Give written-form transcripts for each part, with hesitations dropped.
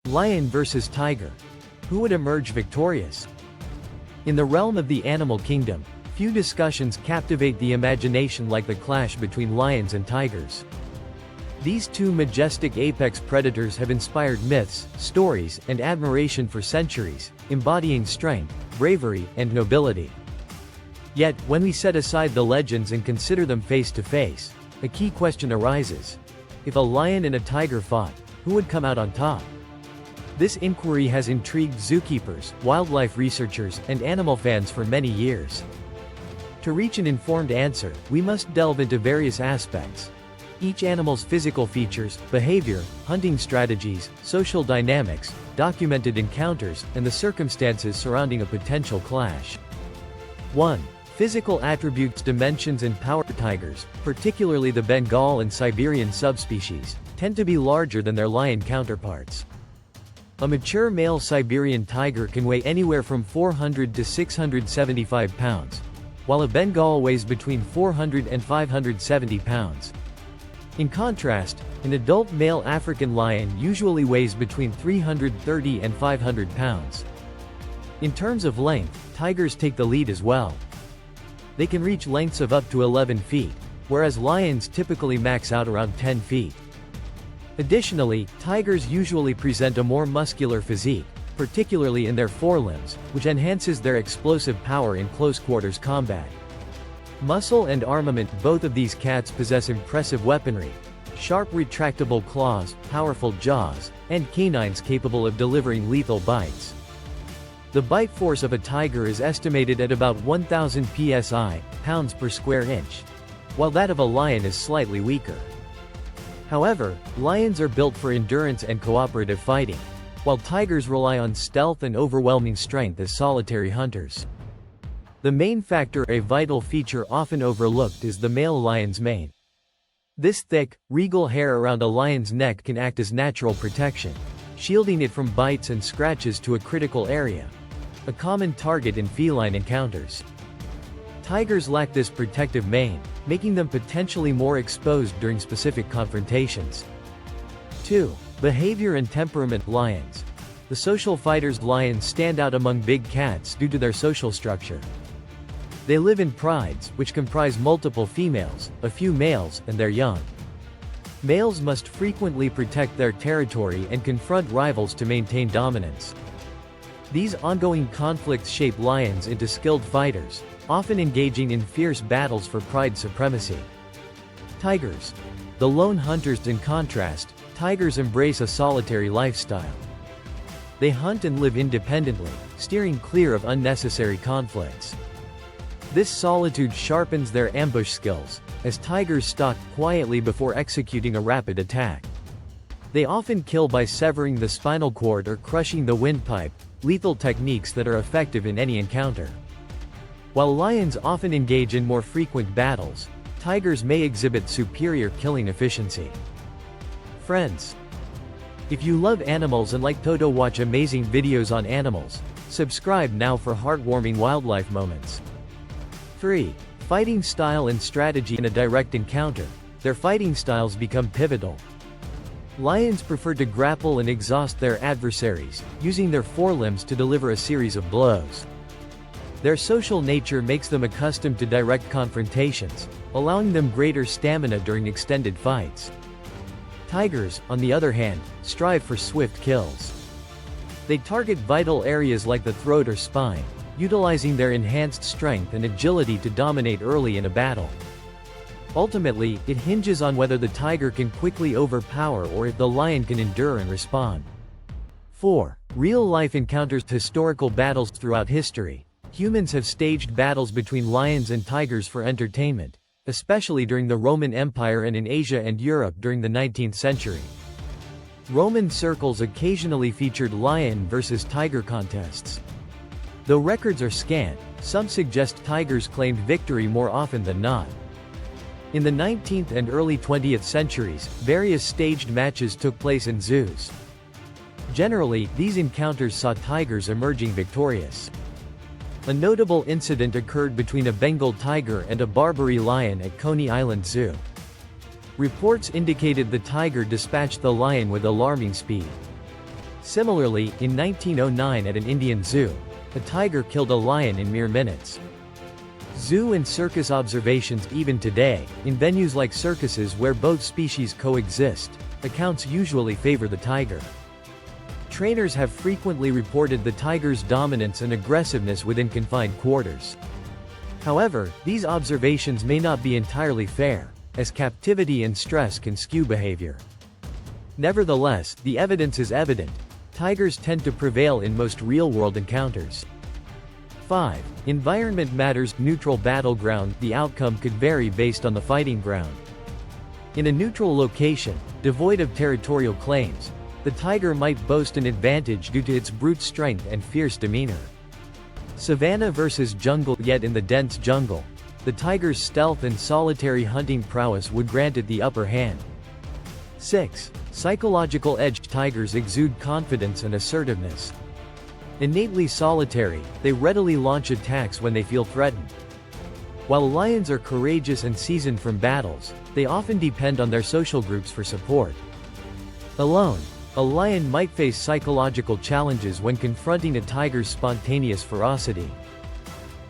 Lion versus tiger. Who would emerge victorious? In the realm of the animal kingdom, few discussions captivate the imagination like the clash between lions and tigers. These two majestic apex predators have inspired myths, stories, and admiration for centuries, embodying strength, bravery, and nobility. Yet, when we set aside the legends and consider them face to face, a key question arises. If a lion and a tiger fought, who would come out on top? This inquiry has intrigued zookeepers, wildlife researchers, and animal fans for many years. To reach an informed answer, we must delve into various aspects. Each animal's physical features, behavior, hunting strategies, social dynamics, documented encounters, and the circumstances surrounding a potential clash. 1. Physical attributes. Dimensions and power. Tigers, particularly the Bengal and Siberian subspecies, tend to be larger than their lion counterparts. A mature male Siberian tiger can weigh anywhere from 400 to 675 pounds, while a Bengal weighs between 400 and 570 pounds. In contrast, an adult male African lion usually weighs between 330 and 500 pounds. In terms of length, tigers take the lead as well. They can reach lengths of up to 11 feet, whereas lions typically max out around 10 feet. Additionally, tigers usually present a more muscular physique, particularly in their forelimbs, which enhances their explosive power in close-quarters combat. Muscle and armament. Both of these cats possess impressive weaponry: sharp retractable claws, powerful jaws, and canines capable of delivering lethal bites. The bite force of a tiger is estimated at about 1,000 psi, pounds per square inch, while that of a lion is slightly weaker. However, lions are built for endurance and cooperative fighting, while tigers rely on stealth and overwhelming strength as solitary hunters. The mane factor. A vital feature often overlooked is the male lion's mane. This thick, regal hair around a lion's neck can act as natural protection, shielding it from bites and scratches to a critical area, a common target in feline encounters. Tigers lack this protective mane, making them potentially more exposed during specific confrontations. 2. Behavior and temperament. Lions. The social fighters. Lions stand out among big cats due to their social structure. They live in prides, which comprise multiple females, a few males, and their young. Males must frequently protect their territory and confront rivals to maintain dominance. These ongoing conflicts shape lions into skilled fighters, often engaging in fierce battles for pride supremacy. Tigers. The lone hunters. In contrast, tigers embrace a solitary lifestyle. They hunt and live independently, steering clear of unnecessary conflicts. This solitude sharpens their ambush skills, as tigers stalk quietly before executing a rapid attack. They often kill by severing the spinal cord or crushing the windpipe, lethal techniques that are effective in any encounter. While lions often engage in more frequent battles, tigers may exhibit superior killing efficiency. Friends, if you love animals and like to watch amazing videos on animals, subscribe now for heartwarming wildlife moments. 3. Fighting style and strategy. In a direct encounter, their fighting styles become pivotal. Lions prefer to grapple and exhaust their adversaries, using their forelimbs to deliver a series of blows. Their social nature makes them accustomed to direct confrontations, allowing them greater stamina during extended fights. Tigers, on the other hand, strive for swift kills. They target vital areas like the throat or spine, utilizing their enhanced strength and agility to dominate early in a battle. Ultimately, it hinges on whether the tiger can quickly overpower or if the lion can endure and respond. 4. Real-life encounters. Historical battles. Throughout history, humans have staged battles between lions and tigers for entertainment, especially during the Roman Empire and in Asia and Europe during the 19th century. Roman circles occasionally featured lion versus tiger contests. Though records are scant, some suggest tigers claimed victory more often than not. In the 19th and early 20th centuries, various staged matches took place in zoos. Generally, these encounters saw tigers emerging victorious. A notable incident occurred between a Bengal tiger and a Barbary lion at Coney Island Zoo. Reports indicated the tiger dispatched the lion with alarming speed. Similarly, in 1909 at an Indian zoo, a tiger killed a lion in mere minutes. Zoo and circus observations even today, in venues like circuses where both species coexist, accounts usually favor the tiger. Trainers have frequently reported the tiger's dominance and aggressiveness within confined quarters. However, these observations may not be entirely fair, as captivity and stress can skew behavior. Nevertheless, the evidence is evident. Tigers tend to prevail in most real-world encounters. 5. Environment matters. Neutral battleground. The outcome could vary based on the fighting ground. In a neutral location, devoid of territorial claims, the tiger might boast an advantage due to its brute strength and fierce demeanor. Savanna versus jungle. Yet in the dense jungle, the tiger's stealth and solitary hunting prowess would grant it the upper hand. 6. Psychological edge. Tigers exude confidence and assertiveness. Innately solitary, they readily launch attacks when they feel threatened. While lions are courageous and seasoned from battles, they often depend on their social groups for support. Alone, a lion might face psychological challenges when confronting a tiger's spontaneous ferocity.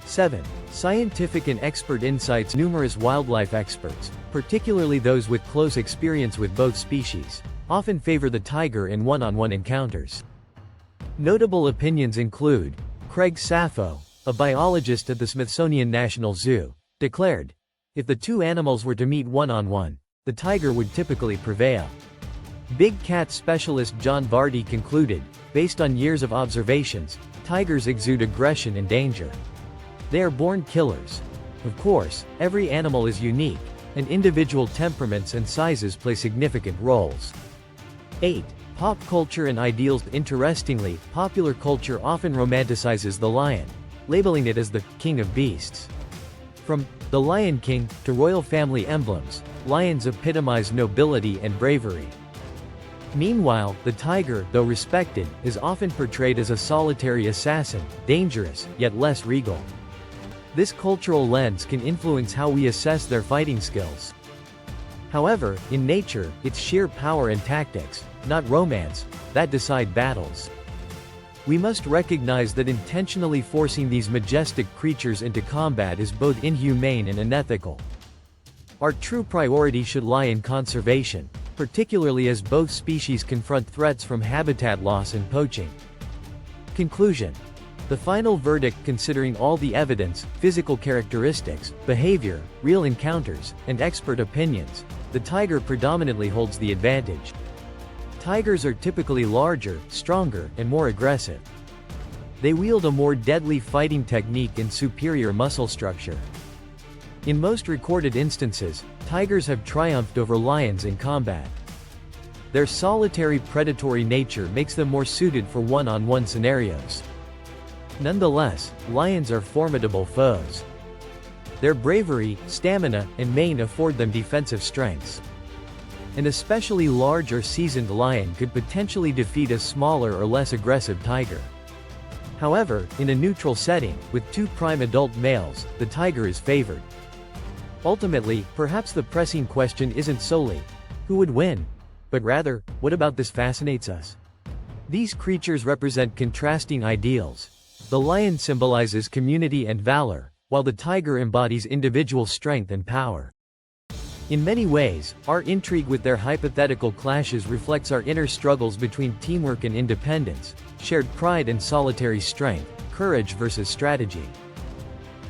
7. Scientific and expert insights. Numerous wildlife experts, particularly those with close experience with both species, often favor the tiger in one-on-one encounters. Notable opinions include, Craig Sappho, a biologist at the Smithsonian National Zoo, declared, if the two animals were to meet one-on-one, the tiger would typically prevail. Big cat specialist John Vardy concluded, based on years of observations, tigers exude aggression and danger. They are born killers. Of course, every animal is unique, and individual temperaments and sizes play significant roles. 8. Pop culture and ideals. Interestingly, popular culture often romanticizes the lion, labeling it as the king of beasts. From The Lion King to royal family emblems, lions epitomize nobility and bravery. Meanwhile, the tiger, though respected, is often portrayed as a solitary assassin, dangerous, yet less regal. This cultural lens can influence how we assess their fighting skills. However, in nature, it's sheer power and tactics, not romance, that decide battles. We must recognize that intentionally forcing these majestic creatures into combat is both inhumane and unethical. Our true priority should lie in conservation, particularly as both species confront threats from habitat loss and poaching. Conclusion. The final verdict, considering all the evidence, physical characteristics, behavior, real encounters, and expert opinions, the tiger predominantly holds the advantage. Tigers are typically larger, stronger, and more aggressive. They wield a more deadly fighting technique and superior muscle structure. In most recorded instances, tigers have triumphed over lions in combat. Their solitary predatory nature makes them more suited for one-on-one scenarios. Nonetheless, lions are formidable foes. Their bravery, stamina, and mane afford them defensive strengths. An especially large or seasoned lion could potentially defeat a smaller or less aggressive tiger. However, in a neutral setting, with two prime adult males, the tiger is favored. Ultimately, perhaps the pressing question isn't solely, who would win? But rather, what about this fascinates us? These creatures represent contrasting ideals. The lion symbolizes community and valor, while the tiger embodies individual strength and power. In many ways, our intrigue with their hypothetical clashes reflects our inner struggles between teamwork and independence, shared pride and solitary strength, courage versus strategy.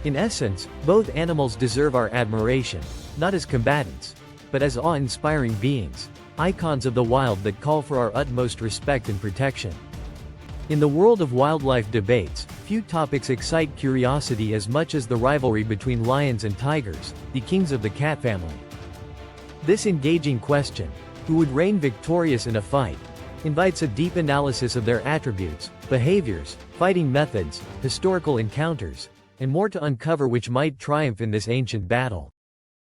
In essence, both animals deserve our admiration, not as combatants, but as awe-inspiring beings, icons of the wild that call for our utmost respect and protection. In the world of wildlife debates, few topics excite curiosity as much as the rivalry between lions and tigers, the kings of the cat family. This engaging question, who would reign victorious in a fight, invites a deep analysis of their attributes, behaviors, fighting methods, historical encounters, and more to uncover which might triumph in this ancient battle.